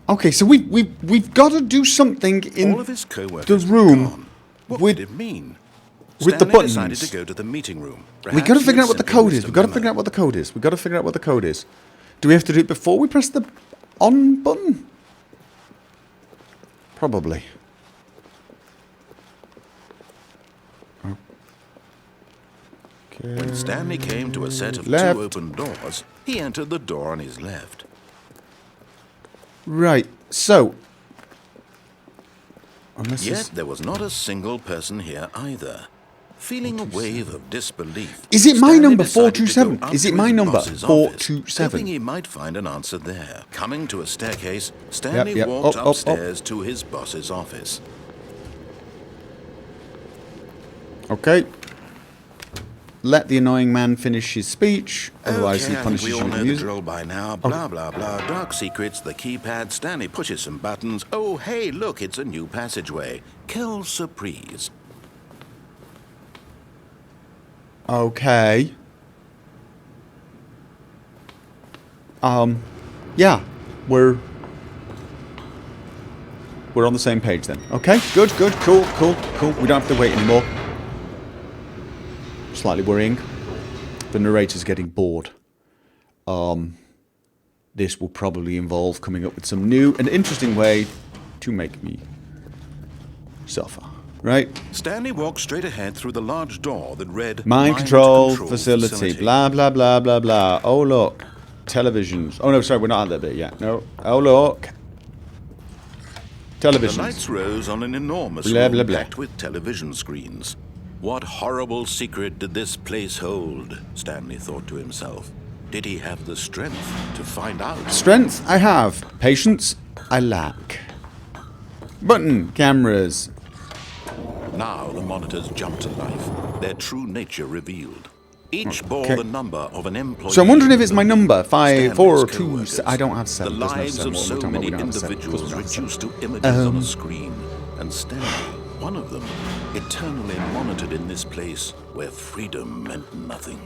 Okay, so we've got to do something in All of his co-workers the room gone. What with did it mean? with the Stanley buttons. decided to go to the meeting room. We got to Perhaps he figure had out what the simply code missed is. a We got to memo. figure out what the code is. We got to figure out what the code is. Do we have to do it before we press the on button? Probably. Okay. When Stanley came to a set of Left. 2 open doors, he entered the door on his left. Right. So. Unless Yet there was not a single person here either. Feeling a wave of disbelief, Is it my Stanley number decided to 427? go up Is it to my his number boss's office, 427? hoping he might find an answer there. Coming to a staircase, Stanley Yep. walked Up. upstairs to his boss's office. Okay. Let the annoying man finish his speech, otherwise Okay, he I think punishes we you all with know the music. drill by now. Blah, blah, blah. Dark secrets, the keypad. Stanley pushes some buttons. Oh, hey, look, it's a new passageway. Quelle surprise. Okay. Yeah, we're on the same page then. Okay, good, cool. We don't have to wait anymore. Slightly worrying. The narrator's getting bored. This will probably involve coming up with some new and interesting way to make me suffer. Right? Stanley walked straight ahead through the large door that read Mind control facility. Blah, blah, blah, blah, blah. Oh, look. Televisions. Oh, no, sorry, we're not at that bit yet. No. Oh, look. Televisions. The lights rose on an enormous Blah, room blah, blah. packed with television screens. What horrible secret did this place hold? Stanley thought to himself. Did he have the strength to find out? Strength, I have. Patience, I lack. Button, cameras. Now the monitors jumped to life, their true nature revealed. Each bore Okay. the number of an employee. So I'm wondering if it's my number. Stanley's 5, 4, 2, co-workers. I don't have 7. The There's no lives 7. of What so are we talking about? many We don't have 7. individuals Of course we don't have 7. reduced to images on a screen. And Stanley, one of them, eternally monitored in this place where freedom meant nothing.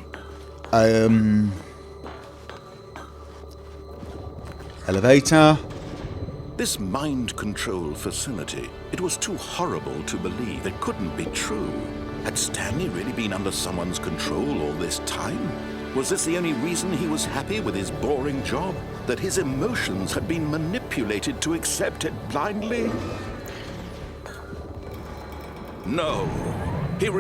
Elevator. This mind control facility, it was too horrible to believe. It couldn't be true. Had Stanley really been under someone's control all this time? Was this the only reason he was happy with his boring job? That his emotions had been manipulated to accept it blindly? No.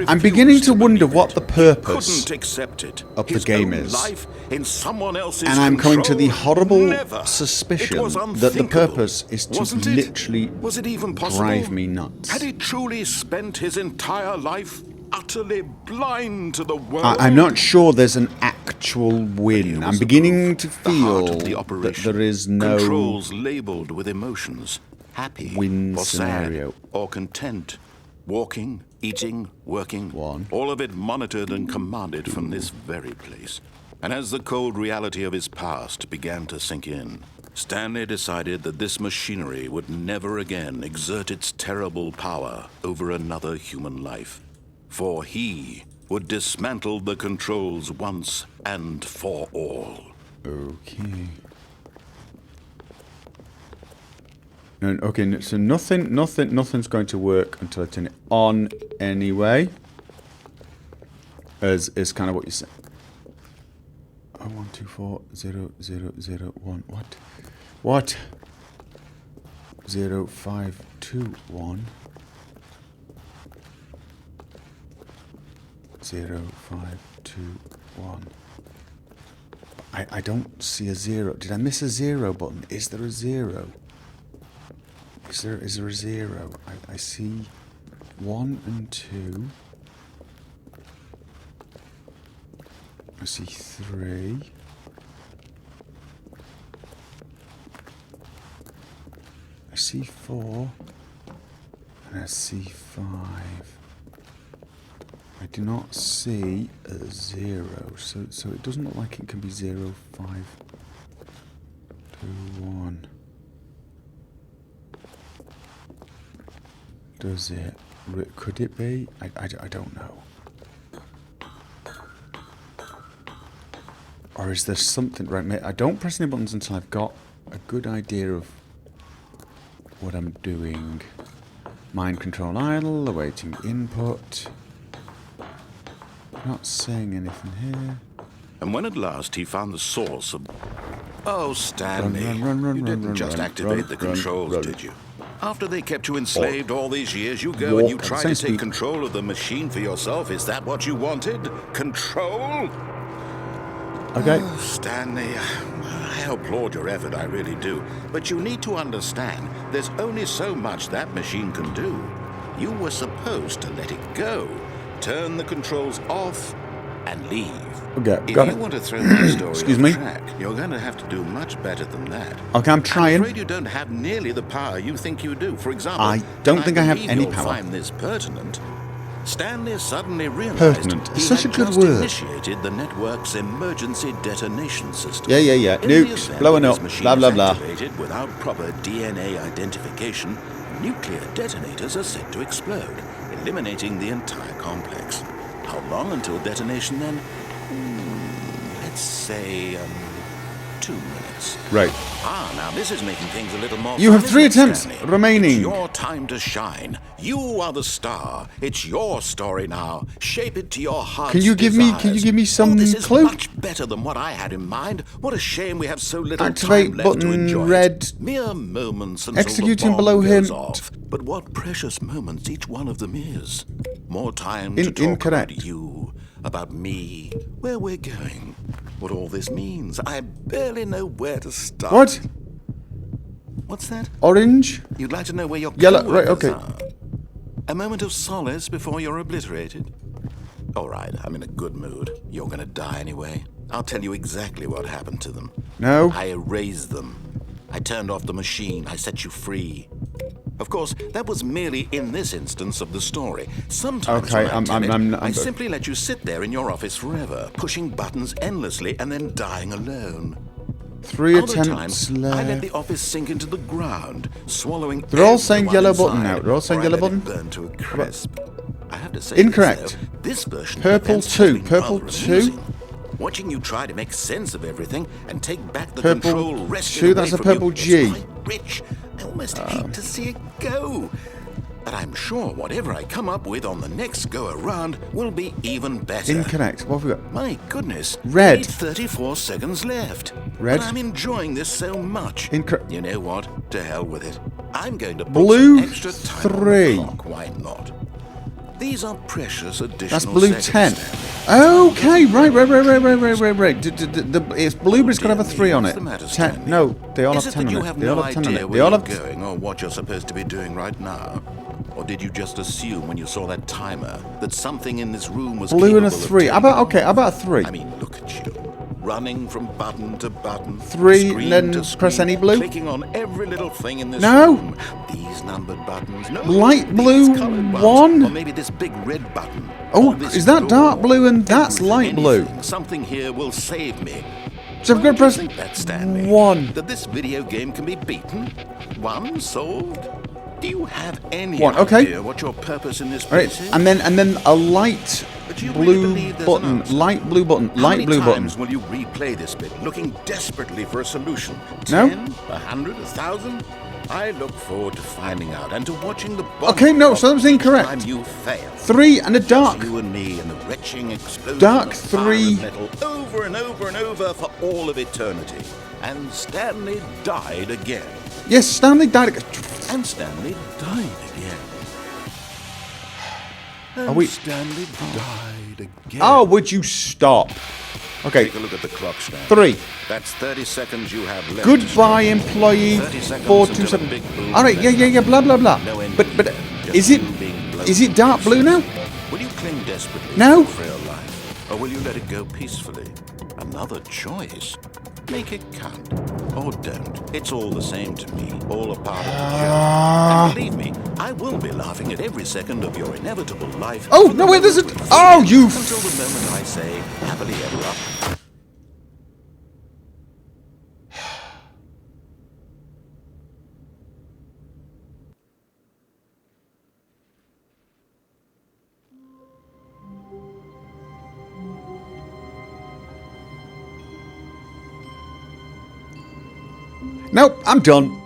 I'm beginning to wonder what the purpose couldn't accept it. of the His game own is. life in someone else's And I'm coming to the control? horrible Never. suspicion It was that the unthinkable. purpose is to Wasn't it? literally Was it even possible? drive me nuts. Had he truly spent his entire life utterly blind to the world? I'm not sure there's an actual win. Here I'm was the beginning proof, to the heart feel of the that operation. there is no Controls labeled with emotions. Happy win or scenario. sad or content. Walking, eating, working. One. All of it monitored and commanded from this very place. And as the cold reality of his past began to sink in, Stanley decided that this machinery would never again exert its terrible power over another human life. For he would dismantle the controls once and for all. Okay. Okay, so nothing's going to work until I turn it on anyway. Is kind of what you said. 1240001. What? 0521. 0521. I don't see a 0. Did I miss a 0 button? Is there a 0? Is there a 0? I see 1 and 2. I see 3. I see 4. And I see 5. I do not see a 0. So it doesn't look like it can be 0, 5, 2, 1. Does it? Could it be? I don't know. Or is there something... Right, mate, I don't press any buttons until I've got a good idea of what I'm doing. Mind control idle, awaiting input. Not saying anything here. And when at last he found the source of... Oh, Stanley, Run, you didn't just run, activate the run, controls, run. did you? After they kept you enslaved all these years, you go and you Walk at try the to same take speed. control of the machine for yourself. Is that what you wanted? Control? Okay. Oh, Stanley, I applaud your effort, I really do. But you need to understand, there's only so much that machine can do. You were supposed to let it go, turn the controls off, and leave. Okay, If got you it. want to throw my story Excuse off me? track, you're going to have to do much better than that. Okay, I'm trying. I'm afraid you don't have nearly the power you think you do. For example, I don't and think I have believe any you'll power. Find this pertinent. Stanley suddenly realized Pertinent. he It's such had a good just word. initiated the network's emergency detonation system. Yeah. In the Nukes, event blowing this up, machine blah, blah, is blah. activated without proper DNA identification, nuclear detonators are set to explode, eliminating the entire complex. How long until detonation then? Let's say 2 minutes. Right. Now this is making things a little more You fun, have 3 isn't it, attempts Stanley? remaining. It's your time to shine. You are the star. It's your story now. Shape it to your heart's Can you give me some this is clue? much better than what I had in mind. What a shame we have so little Activate time left to button enjoy red. it. Mere moments until Executing the bomb below goes hint. off. But what precious moments each one of them is. More time to talk Incorrect. about you, about me, where we're going, what all this means. I barely know where to start. What? What's that? Orange? You'd like to know where your Yellow, right, co-workers okay. are? A moment of solace before you're obliterated? All right, I'm in a good mood. You're gonna die anyway. I'll tell you exactly what happened to them. No. I erased them. I turned off the machine. I set you free. Of course, that was merely in this instance of the story. Sometimes Okay, when I tell it, I I'm simply let you sit there in your office forever, pushing buttons endlessly and then dying alone. 3 Other attempts times, I left. let the office sink into the ground, swallowing. They're all saying everyone yellow button inside, now. They're all saying or I yellow let it button. burn to a crisp. I have to say, Incorrect. This version of Purple events has 2. been Purple rather 2. amusing. Watching you try to make sense of everything and take back the Purple control wrested 2, away that's a from purple you, G. it's quite rich. I almost hate to see it go. But I'm sure whatever I come up with on the next go-around will be even better. Incorrect. What have we got? My goodness. Red. Only 34 seconds left. Red. But I'm enjoying this so much. Incorrect. You know what? To hell with it. I'm going to put Blue some extra time 3. on the clock. Why not? These are precious additional That's blue seconds, 10. Stanley. Okay, right. It's blue, but it's got to have a 3 on What's it. the matter, 10. Stanley? No, they all Is have it 10 that on you it. have They all no have 10 on idea it. They where all you're have. going or what you're supposed to be doing right now? Or did you just assume when you saw that timer that something in this room was Blue and a capable of 3. How about, turning okay, how about a 3? I mean, look at you. Running from button to button. 3, screen then to press screen, any blue? Clicking on every little thing in this No. room. These numbered buttons. No, Light these blue colored ones. 1? Or maybe this big red button. Oh, Or this is that door. dark blue and that's Everything, light blue? anything. Something here will save me. So I've got to Why do you press think that, Stanley? 1. That this video game can be beaten? One solved? Do you have any 1, okay. idea what your purpose in this All right, place is? and then a light But you really blue believe there's button. an answer? Light blue button. How Light many blue button. times will you replay this bit, looking desperately for a solution? No. 10, 100, 1,000? I look forward to finding out and to watching the bomb Okay, no, so that was each incorrect. time you fail. 3 and a dark. You and me and the retching explosion Dark of fire 3. and metal over and over and over for all of eternity. And Stanley died again. Yes, Stanley died. And Stanley died again. And Are we- Stanley died again. Oh, would you stop? Okay, Take a look at the clock, Stanley. 3. That's 30 seconds you have left. Goodbye, employee. 30 seconds 427. until a big boom All right, yeah, blah blah blah. No end But either, just is it you being blown is it dark blue now? Will you cling desperately No. to your frail life, or will you let it go peacefully? Another choice. Make it count, or don't. It's all the same to me. All a part of the joke. And believe me, I will be laughing at every second of your inevitable life. Oh, from no, the wait, there's a- moment we oh, meet you until the moment I say happily ever after. Nope, I'm done.